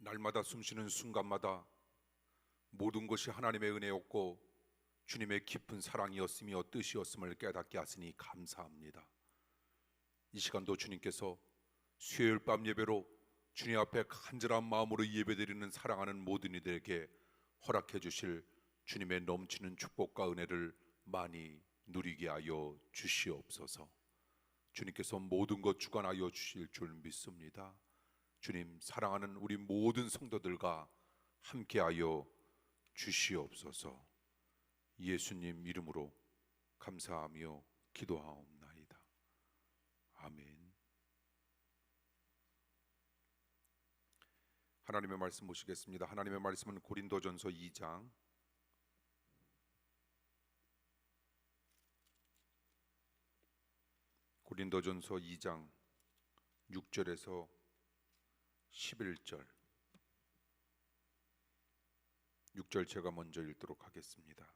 날마다 숨쉬는 순간마다 모든 것이 하나님의 은혜였고 주님의 깊은 사랑이었으며 뜻이었음을 깨닫게 하시니 감사합니다. 이 시간도 주님께서 수요일 밤 예배로 주님 앞에 간절한 마음으로 예배드리는 사랑하는 모든 이들에게 허락해 주실 주님의 넘치는 축복과 은혜를 많이 누리게 하여 주시옵소서. 주님께서 모든 것 주관하여 주실 줄 믿습니다. 주님, 사랑하는 우리 모든 성도들과 함께하여 주시옵소서. 예수님 이름으로 감사하며 기도하옵나이다. 아멘. 하나님의 말씀 보시겠습니다. 하나님의 말씀은 고린도전서 2장 고린도전서 2장 6절에서 11절 6절 제가 먼저 읽도록 하겠습니다.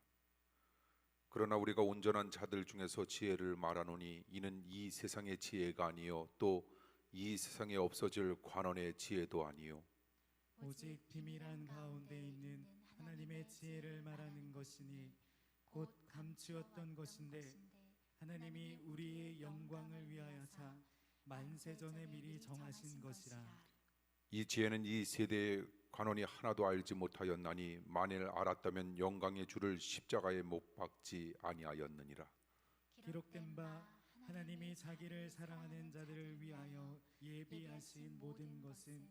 그러나 우리가 온전한 자들 중에서 지혜를 말하노니 이는 이 세상의 지혜가 아니요 또 이 세상에 없어질 관원의 지혜도 아니요 오직 비밀한 가운데 있는 하나님의 지혜를 말하는 것이니 곧 감추었던 것인데 하나님이 우리의 영광을 위하여사 만세전에 미리 정하신 것이라. 이 지혜는 이 세대의 관원이 하나도 알지 못하였나니 만일 알았다면 영광의 주를 십자가에 못 박지 아니하였느니라. 기록된 바 하나님이 자기를 사랑하는 자들을 위하여 예비하신 모든 것은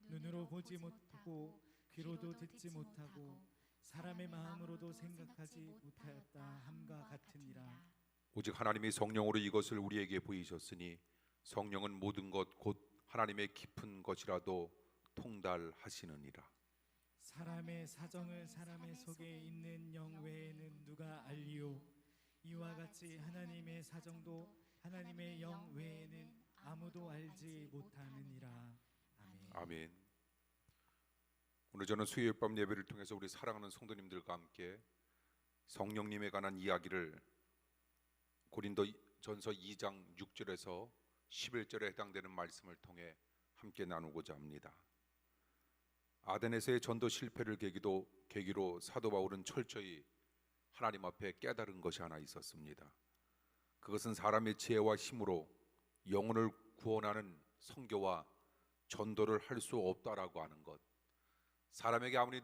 눈으로 보지 못하고 귀로도 듣지 못하고 사람의 마음으로도 생각하지 못하였다 함과 같으니라. 오직 하나님이 성령으로 이것을 우리에게 보이셨으니 성령은 모든 것 곧 하나님의 깊은 것이라도 통달하시느니라. 사람의 사정을 사람의 속에 있는 영 외에는 누가 알리요? 이와 같이 하나님의 사정도 하나님의 영 외에는 아무도 알지 못하느니라. 아멘. 아멘. 오늘 저는 수요일 밤 예배를 통해서 우리 사랑하는 성도님들과 함께 성령님에 관한 이야기를 고린도전서 2장 6절에서 11절에 해당되는 말씀을 통해 함께 나누고자 합니다. 아덴에서의 전도 실패를 계기로 사도 바울은 철저히 하나님 앞에 깨달은 것이 하나 있었습니다. 그것은 사람의 지혜와 힘으로 영혼을 구원하는 선교와 전도를 할 수 없다라고 하는 것. 사람에게 아무리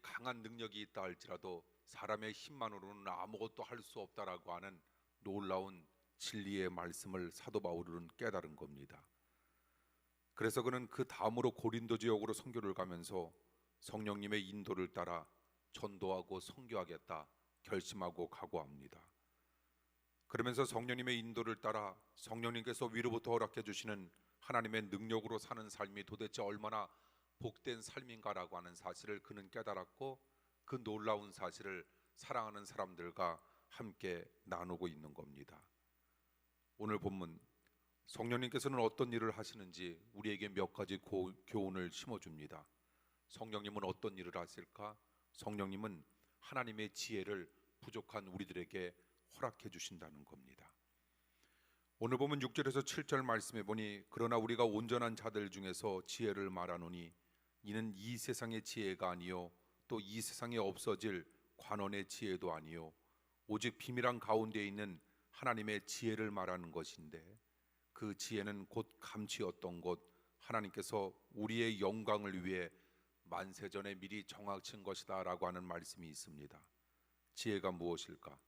강한 능력이 있다 할지라도 사람의 힘만으로는 아무것도 할 수 없다라고 하는 놀라운 진리의 말씀을 사도 바울은 깨달은 겁니다. 그래서 그는 그 다음으로 고린도 지역으로 선교를 가면서 성령님의 인도를 따라 전도하고 선교하겠다 결심하고 각오합니다. 그러면서 성령님의 인도를 따라 성령님께서 위로부터 허락해 주시는 하나님의 능력으로 사는 삶이 도대체 얼마나 복된 삶인가라고 하는 사실을 그는 깨달았고 그 놀라운 사실을 사랑하는 사람들과 함께 나누고 있는 겁니다. 오늘 본문 성령님께서는 어떤 일을 하시는지 우리에게 몇 가지 교훈을 심어줍니다. 성령님은 어떤 일을 하실까? 성령님은 하나님의 지혜를 부족한 우리들에게 허락해 주신다는 겁니다. 오늘 보면 6절에서 7절 말씀해 보니 그러나 우리가 온전한 자들 중에서 지혜를 말하노니 이는 이 세상의 지혜가 아니요 또 이 세상에 없어질 관원의 지혜도 아니요 오직 비밀한 가운데 있는 하나님의 지혜를 말하는 것인데 그 지혜는 곧 감추었던 것 하나님께서 우리의 영광을 위해 만세전에 미리 정하신 것이다 라고 하는 말씀이 있습니다. 지혜가 무엇일까?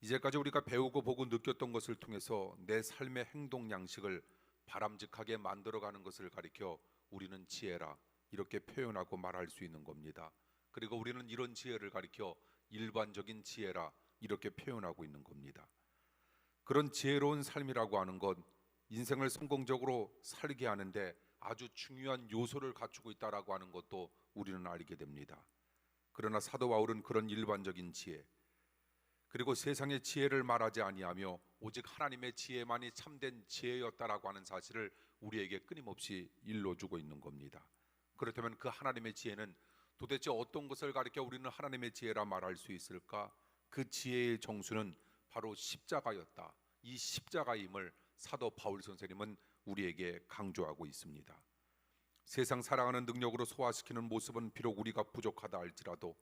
이제까지 우리가 배우고 보고 느꼈던 것을 통해서 내 삶의 행동 양식을 바람직하게 만들어가는 것을 가리켜 우리는 지혜라 이렇게 표현하고 말할 수 있는 겁니다. 그리고 우리는 이런 지혜를 가리켜 일반적인 지혜라 이렇게 표현하고 있는 겁니다. 그런 지혜로운 삶이라고 하는 것, 인생을 성공적으로 살게 하는데 아주 중요한 요소를 갖추고 있다라고 하는 것도 우리는 알게 됩니다. 그러나 사도 바울은 그런 일반적인 지혜, 그리고 세상의 지혜를 말하지 아니하며 오직 하나님의 지혜만이 참된 지혜였다라고 하는 사실을 우리에게 끊임없이 일러주고 있는 겁니다. 그렇다면 그 하나님의 지혜는 도대체 어떤 것을 가리켜 우리는 하나님의 지혜라 말할 수 있을까? 그 지혜의 정수는 바로 십자가였다. 이 십자가임을 사도 바울 선생님은 우리에게 강조하고 있습니다. 세상 살아가는 능력으로 소화시키는 모습은 비록 우리가 부족하다 할지라도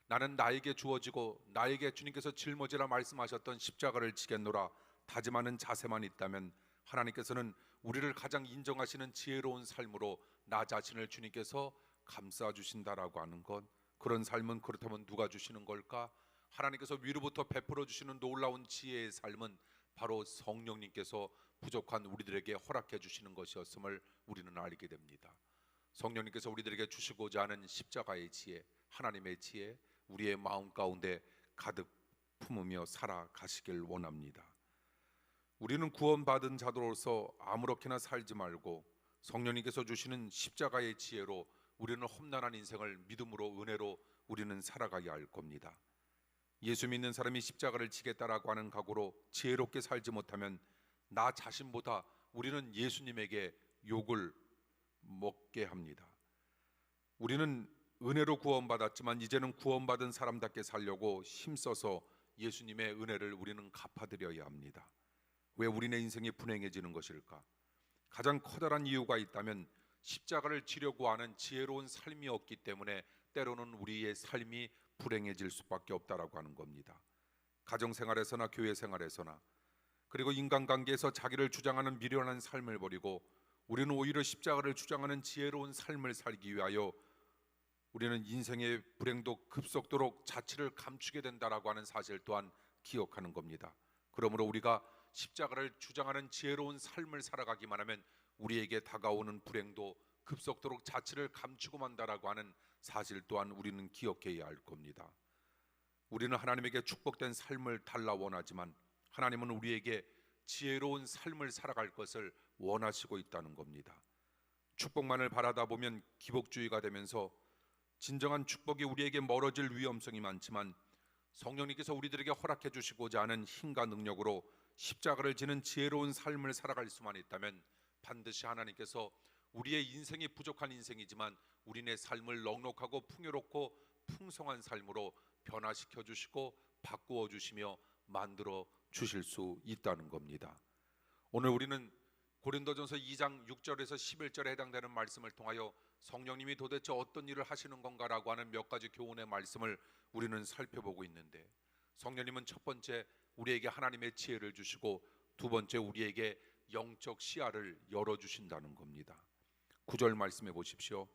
나는 나에게 주어지고 나에게 주님께서 짊어지라 말씀하셨던 십자가를 지겠노라 다짐하는 자세만 있다면 하나님께서는 우리를 가장 인정하시는 지혜로운 삶으로 나 자신을 주님께서 감싸 주신다라고 하는 것, 그런 삶은 그렇다면 누가 주시는 걸까? 하나님께서 위로부터 베풀어 주시는 놀라운 지혜의 삶은 바로 성령님께서 부족한 우리들에게 허락해 주시는 것이었음을 우리는 알게 됩니다. 성령님께서 우리들에게 주시고자 하는 십자가의 지혜, 하나님의 지혜, 우리의 마음 가운데 가득 품으며 살아가시길 원합니다. 우리는 구원받은 자들로서 아무렇게나 살지 말고 성령님께서 주시는 십자가의 지혜로 우리는 험난한 인생을 믿음으로 은혜로 우리는 살아가야 할 겁니다. 예수 믿는 사람이 십자가를 지겠다라고 하는 각오로 지혜롭게 살지 못하면 나 자신보다 우리는 예수님에게 욕을 먹게 합니다. 우리는 은혜로 구원받았지만 이제는 구원받은 사람답게 살려고 힘써서 예수님의 은혜를 우리는 갚아드려야 합니다. 왜 우리네 인생이 불행해지는 것일까? 가장 커다란 이유가 있다면 십자가를 지려고 하는 지혜로운 삶이 없기 때문에 때로는 우리의 삶이 불행해질 수밖에 없다라고 하는 겁니다. 가정생활에서나 교회생활에서나 그리고 인간관계에서 자기를 주장하는 미련한 삶을 버리고 우리는 오히려 십자가를 주장하는 지혜로운 삶을 살기 위하여 우리는 인생의 불행도 급속도로 자취를 감추게 된다라고 하는 사실 또한 기억하는 겁니다. 그러므로 우리가 십자가를 주장하는 지혜로운 삶을 살아가기만 하면 우리에게 다가오는 불행도 급속도로 자취를 감추고 만다라고 하는 사실 또한 우리는 기억해야 할 겁니다. 우리는 하나님에게 축복된 삶을 달라 원하지만 하나님은 우리에게 지혜로운 삶을 살아갈 것을 원하시고 있다는 겁니다. 축복만을 바라다 보면 기복주의가 되면서 진정한 축복이 우리에게 멀어질 위험성이 많지만 성령님께서 우리들에게 허락해 주시고자 하는 힘과 능력으로 십자가를 지는 지혜로운 삶을 살아갈 수만 있다면 반드시 하나님께서 우리의 인생이 부족한 인생이지만 우리네 삶을 넉넉하고 풍요롭고 풍성한 삶으로 변화시켜 주시고 바꾸어 주시며 만들어 주실 수 있다는 겁니다. 오늘 우리는 고린도전서 2장 6절에서 11절에 해당되는 말씀을 통하여 성령님이 도대체 어떤 일을 하시는 건가라고 하는 몇 가지 교훈의 말씀을 우리는 살펴보고 있는데, 성령님은 첫 번째 우리에게 하나님의 지혜를 주시고 두 번째 우리에게 영적 시야를 열어주신다는 겁니다. 9절 말씀해 보십시오.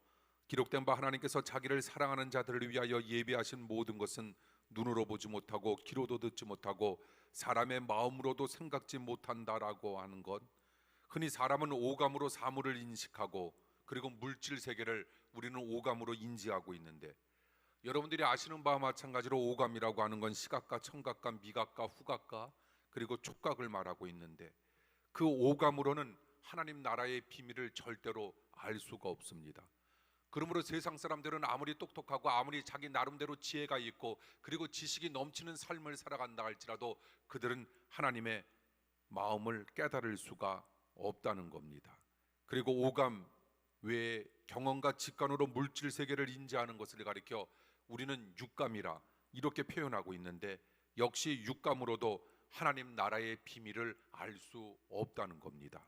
기록된 바 하나님께서 자기를 사랑하는 자들을 위하여 예비하신 모든 것은 눈으로 보지 못하고 귀로도 듣지 못하고 사람의 마음으로도 생각지 못한다라고 하는 것, 흔히 사람은 오감으로 사물을 인식하고 그리고 물질 세계를 우리는 오감으로 인지하고 있는데, 여러분들이 아시는 바와 마찬가지로 오감이라고 하는 건 시각과 청각과 미각과 후각과 그리고 촉각을 말하고 있는데, 그 오감으로는 하나님 나라의 비밀을 절대로 알 수가 없습니다. 그러므로 세상 사람들은 아무리 똑똑하고 아무리 자기 나름대로 지혜가 있고 그리고 지식이 넘치는 삶을 살아간다 할지라도 그들은 하나님의 마음을 깨달을 수가 없다는 겁니다. 그리고 오감 외에 경험과 직관으로 물질 세계를 인지하는 것을 가리켜 우리는 육감이라 이렇게 표현하고 있는데, 역시 육감으로도 하나님 나라의 비밀을 알 수 없다는 겁니다.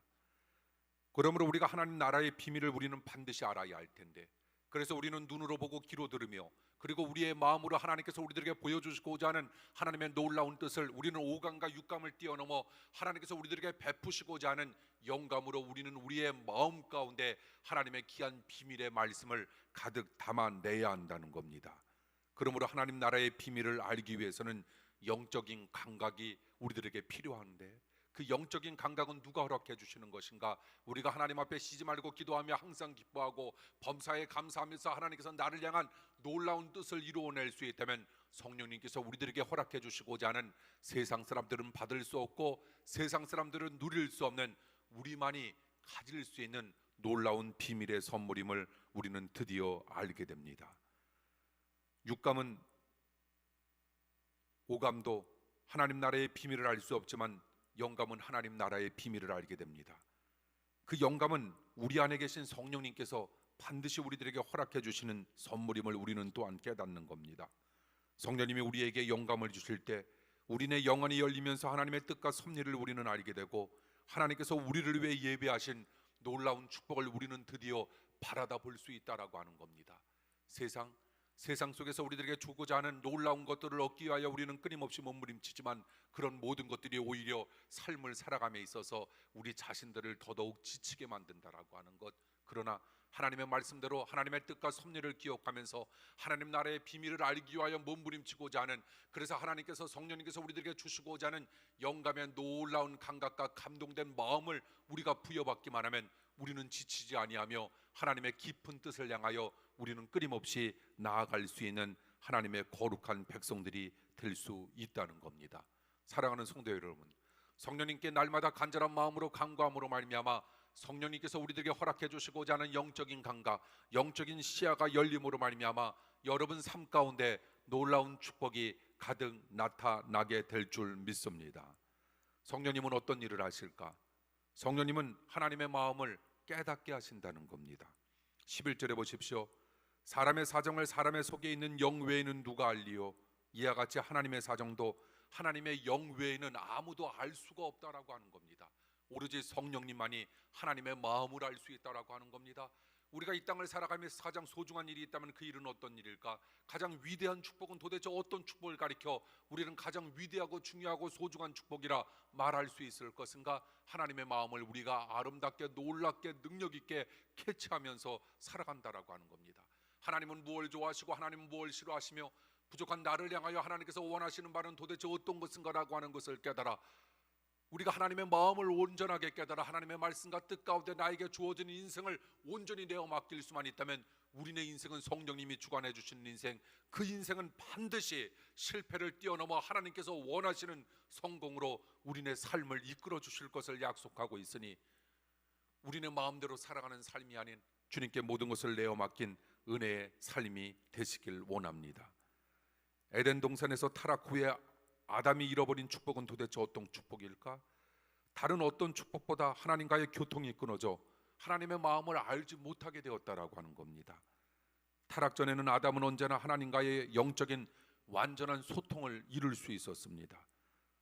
그러므로 우리가 하나님 나라의 비밀을 우리는 반드시 알아야 할 텐데, 그래서 우리는 눈으로 보고 귀로 들으며 그리고 우리의 마음으로 하나님께서 우리들에게 보여주시고자 하는 하나님의 놀라운 뜻을 우리는 오감과 육감을 뛰어넘어 하나님께서 우리들에게 베푸시고자 하는 영감으로 우리는 우리의 마음 가운데 하나님의 귀한 비밀의 말씀을 가득 담아내야 한다는 겁니다. 그러므로 하나님 나라의 비밀을 알기 위해서는 영적인 감각이 우리들에게 필요한데, 그 영적인 감각은 누가 허락해 주시는 것인가? 우리가 하나님 앞에 쉬지 말고 기도하며 항상 기뻐하고 범사에 감사하면서 하나님께서 나를 향한 놀라운 뜻을 이루어낼 수 있다면 성령님께서 우리들에게 허락해 주시고자 하는 세상 사람들은 받을 수 없고 세상 사람들은 누릴 수 없는 우리만이 가질 수 있는 놀라운 비밀의 선물임을 우리는 드디어 알게 됩니다. 육감은, 오감도 하나님 나라의 비밀을 알 수 없지만 영감은 하나님 나라의 비밀을 알게 됩니다. 그 영감은 우리 안에 계신 성령님께서 반드시 우리들에게 허락해 주시는 선물임을 우리는 또한 깨닫는 겁니다. 성령님이 우리에게 영감을 주실 때 우리네 영혼이 열리면서 하나님의 뜻과 섭리를 우리는 알게 되고 하나님께서 우리를 위해 예배하신 놀라운 축복을 우리는 드디어 바라다 볼 수 있다라고 하는 겁니다. 세상 속에서 우리들에게 주고자 하는 놀라운 것들을 얻기 위하여 우리는 끊임없이 몸부림치지만 그런 모든 것들이 오히려 삶을 살아감에 있어서 우리 자신들을 더더욱 지치게 만든다라고 하는 것. 그러나 하나님의 말씀대로 하나님의 뜻과 섭리를 기억하면서 하나님 나라의 비밀을 알기 위하여 몸부림치고자 하는, 그래서 하나님께서 성령님께서 우리들에게 주시고자 하는 영감의 놀라운 감각과 감동된 마음을 우리가 부여받기만 하면 우리는 지치지 아니하며 하나님의 깊은 뜻을 향하여 우리는 끊임없이 나아갈 수 있는 하나님의 거룩한 백성들이 될 수 있다는 겁니다. 사랑하는 성도 여러분, 성령님께 날마다 간절한 마음으로 간구함으로 말미암아 성령님께서 우리들에게 허락해 주시고자 하는 영적인 감각, 영적인 시야가 열림으로 말미암아 여러분 삶 가운데 놀라운 축복이 가득 나타나게 될 줄 믿습니다. 성령님은 어떤 일을 하실까? 성령님은 하나님의 마음을 깨닫게 하신다는 겁니다. 11절에 보십시오. 사람의 사정을 사람의 속에 있는 영 외에는 누가 알리요? 이와 같이 하나님의 사정도 하나님의 영 외에는 아무도 알 수가 없다라고 하는 겁니다. 오로지 성령님만이 하나님의 마음을 알 수 있다라고 하는 겁니다. 우리가 이 땅을 살아가면서 가장 소중한 일이 있다면 그 일은 어떤 일일까? 가장 위대한 축복은 도대체 어떤 축복을 가리켜 우리는 가장 위대하고 중요하고 소중한 축복이라 말할 수 있을 것인가? 하나님의 마음을 우리가 아름답게 놀랍게 능력 있게 캐치하면서 살아간다라고 하는 겁니다. 하나님은 무엇을 좋아하시고 하나님은 무엇을 싫어하시며 부족한 나를 향하여 하나님께서 원하시는 바는 도대체 어떤 것인가라고 하는 것을 깨달아 우리가 하나님의 마음을 온전하게 깨달아 하나님의 말씀과 뜻 가운데 나에게 주어진 인생을 온전히 내어 맡길 수만 있다면 우리네 인생은 성령님이 주관해 주시는 인생, 그 인생은 반드시 실패를 뛰어넘어 하나님께서 원하시는 성공으로 우리네 삶을 이끌어 주실 것을 약속하고 있으니 우리네 마음대로 살아가는 삶이 아닌 주님께 모든 것을 내어 맡긴 은혜의 삶이 되시길 원합니다. 에덴 동산에서 타락 후에 아담이 잃어버린 축복은 도대체 어떤 축복일까? 다른 어떤 축복보다 하나님과의 교통이 끊어져 하나님의 마음을 알지 못하게 되었다라고 하는 겁니다. 타락 전에는 아담은 언제나 하나님과의 영적인 완전한 소통을 이룰 수 있었습니다.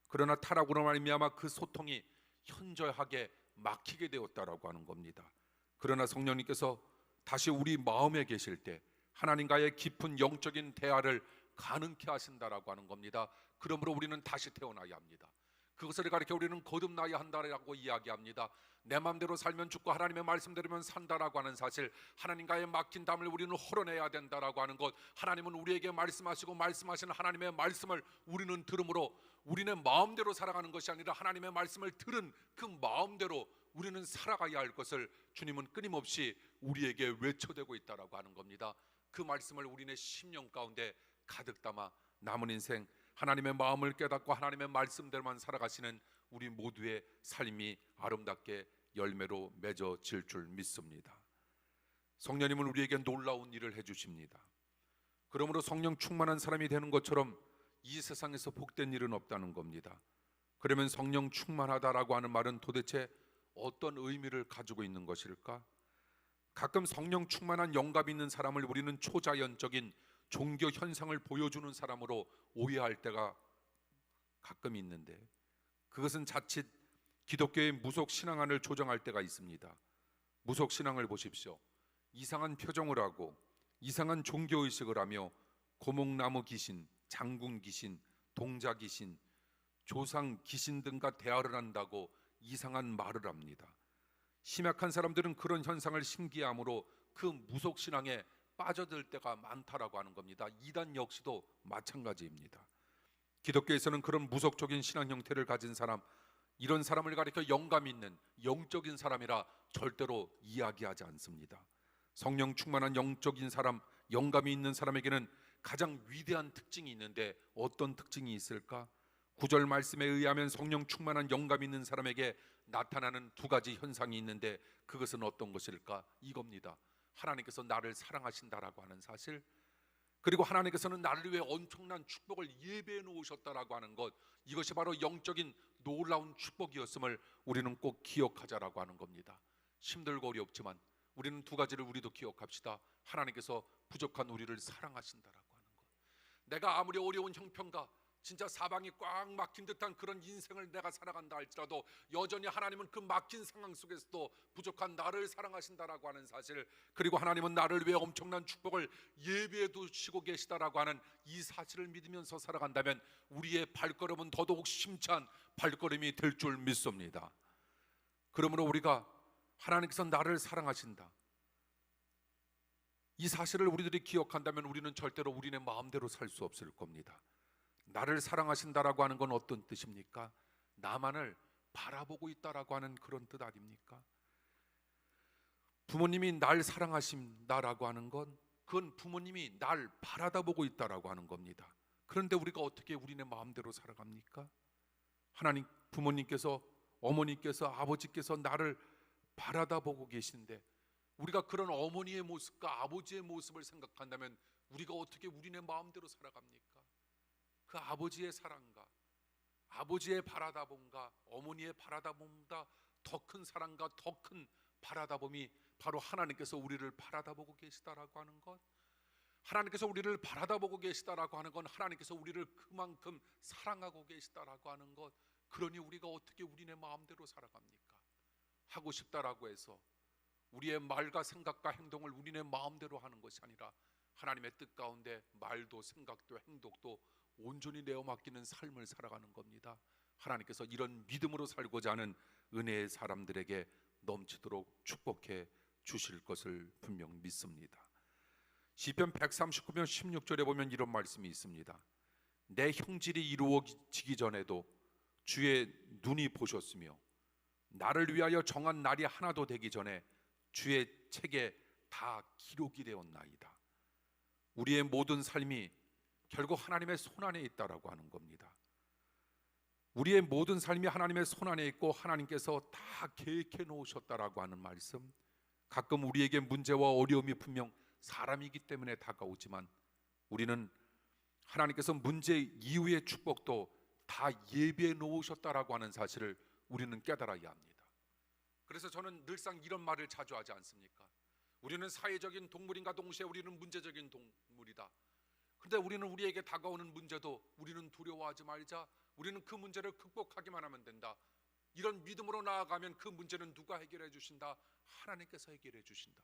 그러나 타락으로 말미암아 그 소통이 현저하게 막히게 되었다라고 하는 겁니다. 그러나 성령님께서 다시 우리 마음에 계실 때 하나님과의 깊은 영적인 대화를 가능케 하신다라고 하는 겁니다. 그러므로 우리는 다시 태어나야 합니다. 그것을 가리켜 우리는 거듭나야 한다라고 이야기합니다. 내 마음대로 살면 죽고 하나님의 말씀대로면 산다라고 하는 사실, 하나님과의 막힌 담을 우리는 헐어내야 된다라고 하는 것, 하나님은 우리에게 말씀하시고 말씀하시는 하나님의 말씀을 우리는 들음으로 우리는 마음대로 살아가는 것이 아니라 하나님의 말씀을 들은 그 마음대로 우리는 살아가야 할 것을 주님은 끊임없이 우리에게 외쳐대고 있다라고 하는 겁니다. 그 말씀을 우리네 심령 가운데 가득 담아 남은 인생 하나님의 마음을 깨닫고 하나님의 말씀대로만 살아가시는 우리 모두의 삶이 아름답게 열매로 맺어질 줄 믿습니다. 성령님은 우리에게 놀라운 일을 해주십니다. 그러므로 성령 충만한 사람이 되는 것처럼 이 세상에서 복된 일은 없다는 겁니다. 그러면 성령 충만하다라고 하는 말은 도대체 어떤 의미를 가지고 있는 것일까? 가끔 성령 충만한 영감 있는 사람을 우리는 초자연적인 종교 현상을 보여주는 사람으로 오해할 때가 가끔 있는데, 그것은 자칫 기독교의 무속 신앙안을 조정할 때가 있습니다. 무속 신앙을 보십시오. 이상한 표정을 하고 이상한 종교 의식을 하며 고목나무 귀신, 장군 귀신, 동자 귀신, 조상 귀신 등과 대화를 한다고 이상한 말을 합니다. 심약한 사람들은 그런 현상을 신기함으로 그 무속 신앙에 빠져들 때가 많다라고 하는 겁니다. 이단 역시도 마찬가지입니다. 기독교에서는 그런 무속적인 신앙 형태를 가진 사람, 이런 사람을 가리켜 영감 있는 영적인 사람이라 절대로 이야기하지 않습니다. 성령 충만한 영적인 사람, 영감이 있는 사람에게는 가장 위대한 특징이 있는데 어떤 특징이 있을까? 9절 말씀에 의하면 성령 충만한 영감 있는 사람에게 나타나는 두 가지 현상이 있는데 그것은 어떤 것일까? 이겁니다. 하나님께서 나를 사랑하신다라고 하는 사실, 그리고 하나님께서는 나를 위해 엄청난 축복을 예배해 놓으셨다라고 하는 것, 이것이 바로 영적인 놀라운 축복이었음을 우리는 꼭 기억하자라고 하는 겁니다. 힘들고 어렵지만 우리는 두 가지를 우리도 기억합시다. 하나님께서 부족한 우리를 사랑하신다라고 하는 것. 내가 아무리 어려운 형편과 진짜 사방이 꽉 막힌 듯한 그런 인생을 내가 살아간다 할지라도 여전히 하나님은 그 막힌 상황 속에서도 부족한 나를 사랑하신다라고 하는 사실, 그리고 하나님은 나를 위해 엄청난 축복을 예비해 두시고 계시다라고 하는 이 사실을 믿으면서 살아간다면 우리의 발걸음은 더더욱 심찬 발걸음이 될 줄 믿습니다. 그러므로 우리가 하나님께서 나를 사랑하신다, 이 사실을 우리들이 기억한다면 우리는 절대로 우리네 마음대로 살 수 없을 겁니다. 나를 사랑하신다라고 하는 건 어떤 뜻입니까? 나만을 바라보고 있다라고 하는 그런 뜻 아닙니까? 부모님이 날 사랑하신다라고 하는 건 그건 부모님이 날 바라다보고 있다라고 하는 겁니다. 그런데 우리가 어떻게 우리네 마음대로 살아갑니까? 하나님, 부모님께서, 어머니께서, 아버지께서 나를 바라다보고 계신데 우리가 그런 어머니의 모습과 아버지의 모습을 생각한다면 우리가 어떻게 우리네 마음대로 살아갑니까? 그 아버지의 사랑과 아버지의 바라다봄과 어머니의 바라다봄보다 더 큰 사랑과 더 큰 바라다봄이 바로 하나님께서 우리를 바라다보고 계시다라고 하는 것, 하나님께서 우리를 바라다보고 계시다라고 하는 건 하나님께서 우리를 그만큼 사랑하고 계시다라고 하는 것. 그러니 우리가 어떻게 우리네 마음대로 살아갑니까? 하고 싶다라고 해서 우리의 말과 생각과 행동을 우리네 마음대로 하는 것이 아니라 하나님의 뜻 가운데 말도 생각도 행동도 온전히 내어 맡기는 삶을 살아가는 겁니다. 하나님께서 이런 믿음으로 살고자 하는 은혜의 사람들에게 넘치도록 축복해 주실 것을 분명 믿습니다. 시편 139편 16절에 보면 이런 말씀이 있습니다. 내 형질이 이루어지기 전에도 주의 눈이 보셨으며 나를 위하여 정한 날이 하나도 되기 전에 주의 책에 다 기록이 되었나이다. 우리의 모든 삶이 결국 하나님의 손안에 있다라고 하는 겁니다. 우리의 모든 삶이 하나님의 손안에 있고 하나님께서 다 계획해 놓으셨다라고 하는 말씀. 가끔 우리에게 문제와 어려움이 분명 사람이기 때문에 다가오지만 우리는 하나님께서 문제 이후의 축복도 다 예비해 놓으셨다라고 하는 사실을 우리는 깨달아야 합니다. 그래서 저는 늘상 이런 말을 자주 하지 않습니까? 우리는 사회적인 동물인가 동시에 우리는 문제적인 동물이다. 그런데 우리는 우리에게 다가오는 문제도 우리는 두려워하지 말자. 우리는 그 문제를 극복하기만 하면 된다. 이런 믿음으로 나아가면 그 문제는 누가 해결해 주신다? 하나님께서 해결해 주신다.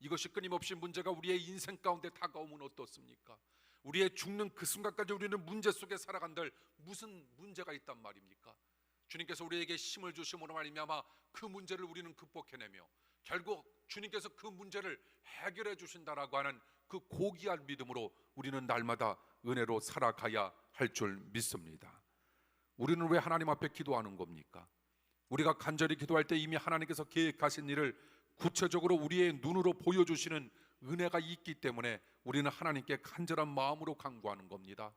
이것이 끊임없이 문제가 우리의 인생 가운데 다가오면 어떻습니까? 우리의 죽는 그 순간까지 우리는 문제 속에 살아간들 무슨 문제가 있단 말입니까? 주님께서 우리에게 힘을 주심으로 말미암아 그 문제를 우리는 극복해내며 결국 주님께서 그 문제를 해결해 주신다라고 하는 그 고귀한 믿음으로 우리는 날마다 은혜로 살아가야 할 줄 믿습니다. 우리는 왜 하나님 앞에 기도하는 겁니까? 우리가 간절히 기도할 때 이미 하나님께서 계획하신 일을 구체적으로 우리의 눈으로 보여주시는 은혜가 있기 때문에 우리는 하나님께 간절한 마음으로 간구하는 겁니다.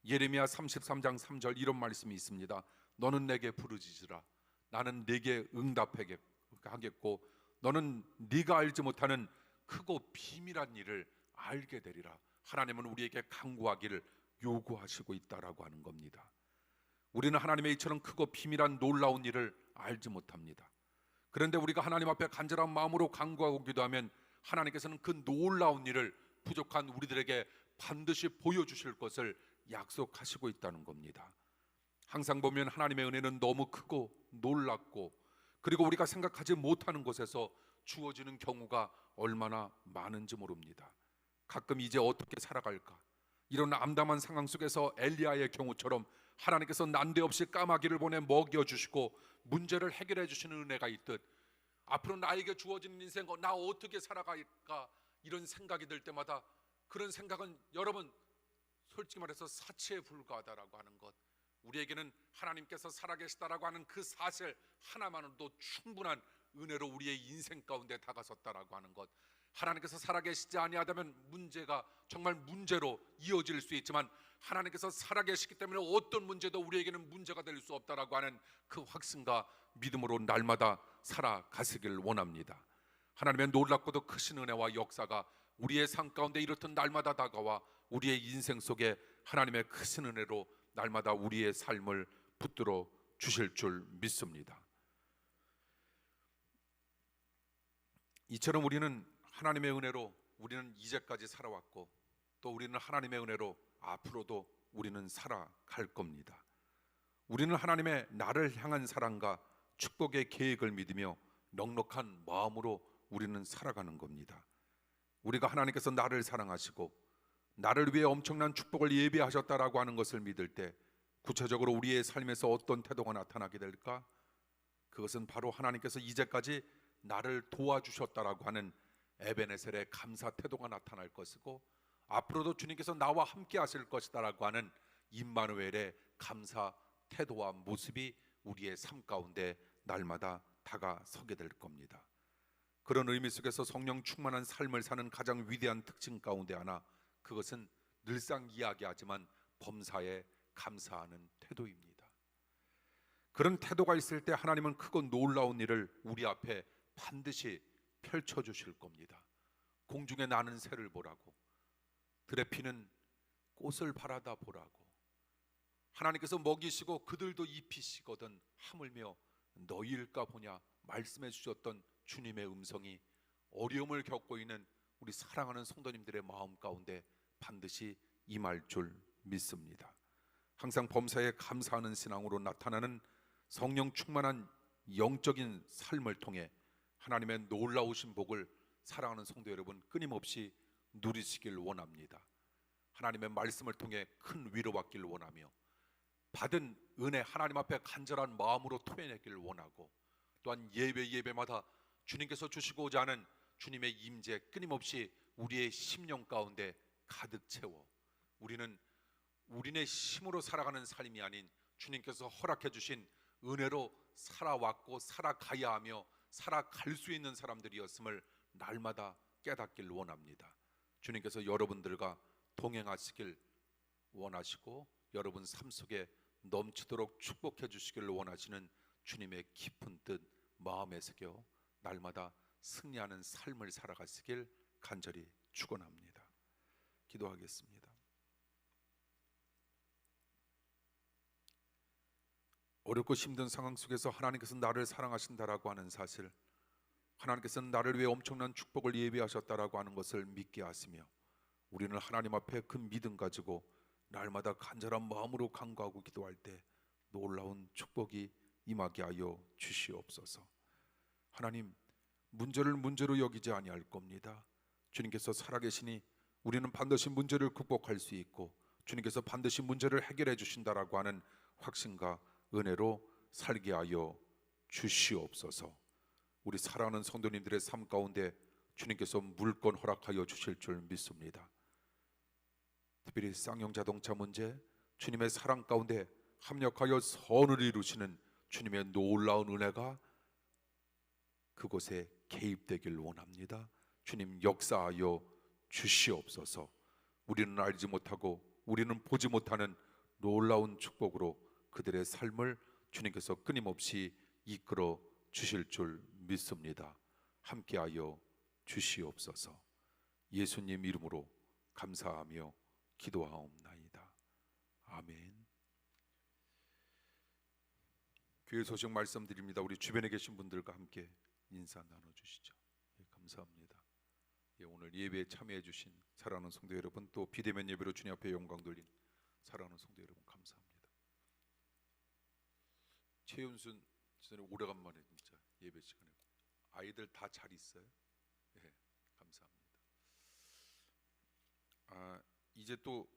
예레미야 33장 3절 이런 말씀이 있습니다. 너는 내게 부르짖으라. 나는 네게 응답하겠고 너는 네가 알지 못하는 크고 비밀한 일을 알게 되리라. 하나님은 우리에게 간구하기를 요구하시고 있다라고 하는 겁니다. 우리는 하나님의 이처럼 크고 비밀한 놀라운 일을 알지 못합니다. 그런데 우리가 하나님 앞에 간절한 마음으로 간구하고 기도하면 하나님께서는 그 놀라운 일을 부족한 우리들에게 반드시 보여주실 것을 약속하시고 있다는 겁니다. 항상 보면 하나님의 은혜는 너무 크고 놀랍고 그리고 우리가 생각하지 못하는 곳에서 주어지는 경우가 얼마나 많은지 모릅니다. 가끔 이제 어떻게 살아갈까? 이런 암담한 상황 속에서 엘리야의 경우처럼 하나님께서 난데없이 까마귀를 보내 먹여주시고 문제를 해결해 주시는 은혜가 있듯 앞으로 나에게 주어지는 인생 나 어떻게 살아갈까 이런 생각이 들 때마다 그런 생각은 여러분 솔직히 말해서 사치에 불과하다라고 하는 것, 우리에게는 하나님께서 살아계시다라고 하는 그 사실 하나만으로도 충분한 은혜로 우리의 인생 가운데 다가섰다라고 하는 것, 하나님께서 살아계시지 아니하다면 문제가 정말 문제로 이어질 수 있지만 하나님께서 살아계시기 때문에 어떤 문제도 우리에게는 문제가 될 수 없다라고 하는 그 확신과 믿음으로 날마다 살아가시길 원합니다. 하나님의 놀랍고도 크신 은혜와 역사가 우리의 삶 가운데 이렇듯 날마다 다가와 우리의 인생 속에 하나님의 크신 은혜로 날마다 우리의 삶을 붙들어 주실 줄 믿습니다. 이처럼 우리는 하나님의 은혜로 우리는 이제까지 살아왔고 또 우리는 하나님의 은혜로 앞으로도 우리는 살아갈 겁니다. 우리는 하나님의 나를 향한 사랑과 축복의 계획을 믿으며 넉넉한 마음으로 우리는 살아가는 겁니다. 우리가 하나님께서 나를 사랑하시고 나를 위해 엄청난 축복을 예비하셨다라고 하는 것을 믿을 때 구체적으로 우리의 삶에서 어떤 태도가 나타나게 될까? 그것은 바로 하나님께서 이제까지 나를 도와주셨다라고 하는 에베네셀의 감사 태도가 나타날 것이고, 앞으로도 주님께서 나와 함께 하실 것이다라고 하는 임마누엘의 감사 태도와 모습이 우리의 삶 가운데 날마다 다가서게 될 겁니다. 그런 의미 속에서 성령 충만한 삶을 사는 가장 위대한 특징 가운데 하나, 그것은 늘상 이야기하지만 범사에 감사하는 태도입니다. 그런 태도가 있을 때 하나님은 크고 놀라운 일을 우리 앞에 반드시 펼쳐주실 겁니다. 공중에 나는 새를 보라고, 들에 피는 꽃을 바라다 보라고, 하나님께서 먹이시고 그들도 입히시거든 하물며 너희일까 보냐 말씀해 주셨던 주님의 음성이 어려움을 겪고 있는 우리 사랑하는 성도님들의 마음 가운데 반드시 임할 줄 믿습니다. 항상 범사에 감사하는 신앙으로 나타나는 성령 충만한 영적인 삶을 통해 하나님의 놀라우신 복을 사랑하는 성도 여러분 끊임없이 누리시길 원합니다. 하나님의 말씀을 통해 큰 위로받길 원하며 받은 은혜 하나님 앞에 간절한 마음으로 토해내길 원하고, 또한 예배마다 주님께서 주시고자 하는 주님의 임재 끊임없이 우리의 심령 가운데 가득 채워 우리는 우리네 힘으로 살아가는 삶이 아닌 주님께서 허락해 주신 은혜로 살아왔고 살아가야 하며 살아갈 수 있는 사람들이었음을 날마다 깨닫길 원합니다. 주님께서 여러분들과 동행하시길 원하시고 여러분 삶 속에 넘치도록 축복해 주시기를 원하시는 주님의 깊은 뜻 마음에 새겨 날마다 승리하는 삶을 살아가시길 간절히 축원합니다. 기도하겠습니다. 어렵고 힘든 상황 속에서 하나님께서 나를 사랑하신다라고 하는 사실, 하나님께서는 나를 위해 엄청난 축복을 예비하셨다라고 하는 것을 믿게 하시며, 우리는 하나님 앞에 그 믿음 가지고 날마다 간절한 마음으로 간구하고 기도할 때 놀라운 축복이 임하게 하여 주시옵소서. 하나님, 문제를 문제로 여기지 아니할 겁니다. 주님께서 살아계시니 우리는 반드시 문제를 극복할 수 있고 주님께서 반드시 문제를 해결해 주신다라고 하는 확신과 은혜로 살게 하여 주시옵소서. 우리 사랑하는 성도님들의 삶 가운데 주님께서 물건 허락하여 주실 줄 믿습니다. 특별히 쌍용 자동차 문제, 주님의 사랑 가운데 합력하여 선을 이루시는 주님의 놀라운 은혜가 그곳에 개입되길 원합니다. 주님 역사하여 주시옵소서. 우리는 알지 못하고 우리는 보지 못하는 놀라운 축복으로 그들의 삶을 주님께서 끊임없이 이끌어 주실 줄 믿습니다. 함께하여 주시옵소서. 예수님 이름으로 감사하며 기도하옵나이다. 아멘. 교회 소식 말씀드립니다. 우리 주변에 계신 분들과 함께 인사 나눠주시죠. 감사합니다. 오늘 예배에 참여해 주신 사랑하는 성도 여러분, 또 비대면 예배로 주님 앞에 영광 돌린 사랑하는 성도 여러분 감사합니다. 최윤순 지사님 오래간만에 진짜 예배 시간에 아이들 다 잘 있어요? 네, 감사합니다. 이제 또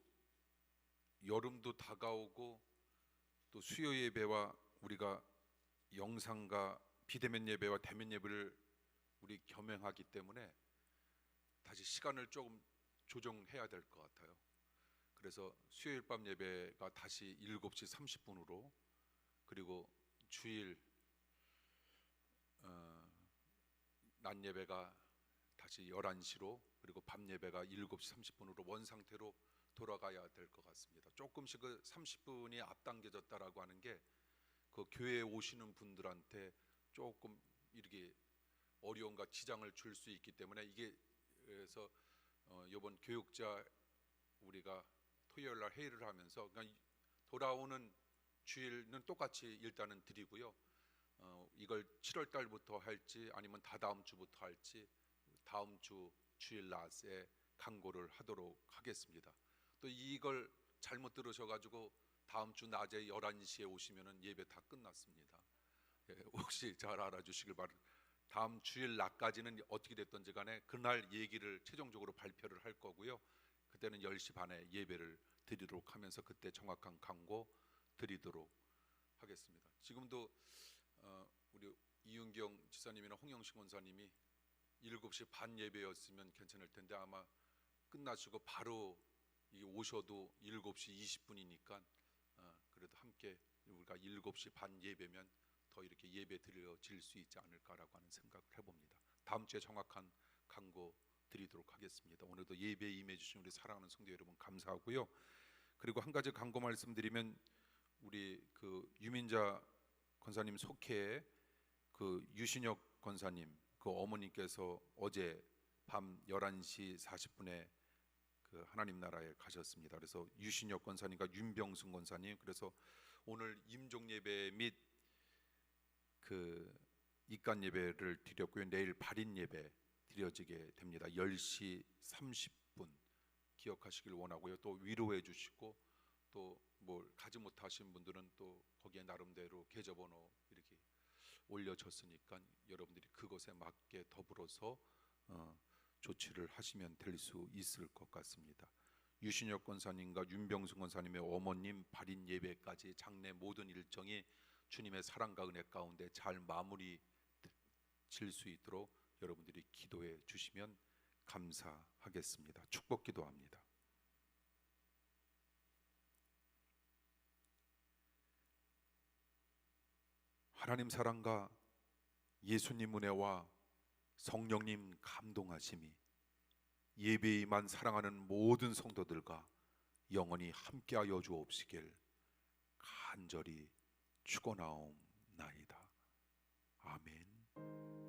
여름도 다가오고 또 수요 예배와 우리가 영상과 비대면 예배와 대면 예배를 우리 겸행하기 때문에 다시 시간을 조금 조정해야 될 것 같아요. 그래서 수요일 밤 예배가 다시 7시 30분으로, 그리고 주일 낮 예배가 다시 11시로, 그리고 밤 예배가 7시 30분으로 원상태로 돌아가야 될 것 같습니다. 조금씩 그 30분이 앞당겨졌다라고 하는 게 그 교회에 오시는 분들한테 조금 이렇게 어려움과 지장을 줄 수 있기 때문에, 이게 그래서 이번 교육자 우리가 토요일 날 회의를 하면서 그냥 돌아오는 주일은 똑같이 일단은 드리고요. 이걸 7월 달부터 할지 아니면 다다음 주부터 할지 다음 주 주일 낮에 강구를 하도록 하겠습니다. 또 이걸 잘못 들으셔가지고 다음 주 낮에 11시에 오시면은 예배 다 끝났습니다. 예, 혹시 잘 알아주시길 바랍니다. 다음 주일 낮까지는 어떻게 됐든지 간에 그날 얘기를 최종적으로 발표를 할 거고요. 그때는 10시 반에 예배를 드리도록 하면서 그때 정확한 강고 드리도록 하겠습니다. 지금도 우리 이윤경 지사님이나 홍영식 원사님이 7시 반 예배였으면 괜찮을 텐데 아마 끝나시고 바로 오셔도 7시 20분이니까 그래도 함께 우리가 7시 반 예배면 더 이렇게 예배 드려질 수 있지 않을까라고 하는 생각을 해봅니다. 다음 주에 정확한 강고 드리도록 하겠습니다. 오늘도 예배에 임해 주신 우리 사랑하는 성도 여러분 감사하고요. 그리고 한 가지 강고 말씀드리면 우리 그 유민자 권사님 속회에 그 유신혁 권사님 그 어머니께서 어제 밤 11시 40분에 그 하나님 나라에 가셨습니다. 그래서 유신혁 권사님과 윤병순 권사님, 그래서 오늘 임종 예배 및 그 입간 예배를 드렸고요. 내일 발인 예배 드려지게 됩니다. 10시 30분 기억하시길 원하고요. 또 위로해 주시고 또 뭘 가지 못하신 분들은 또 거기에 나름대로 계좌번호 이렇게 올려졌으니까 여러분들이 그것에 맞게 더불어서 조치를 하시면 될 수 있을 것 같습니다. 유신혁 권사님과 윤병순 권사님의 어머님 발인 예배까지 장례 모든 일정이 주님의 사랑과 은혜 가운데 잘 마무리 질 수 있도록 여러분들이 기도해 주시면 감사하겠습니다. 축복 기도합니다. 하나님 사랑과 예수님 은혜와 성령님 감동하심이 예배에 임한 사랑하는 모든 성도들과 영원히 함께하여 주옵시길 간절히 축원하옵나이다. 아멘.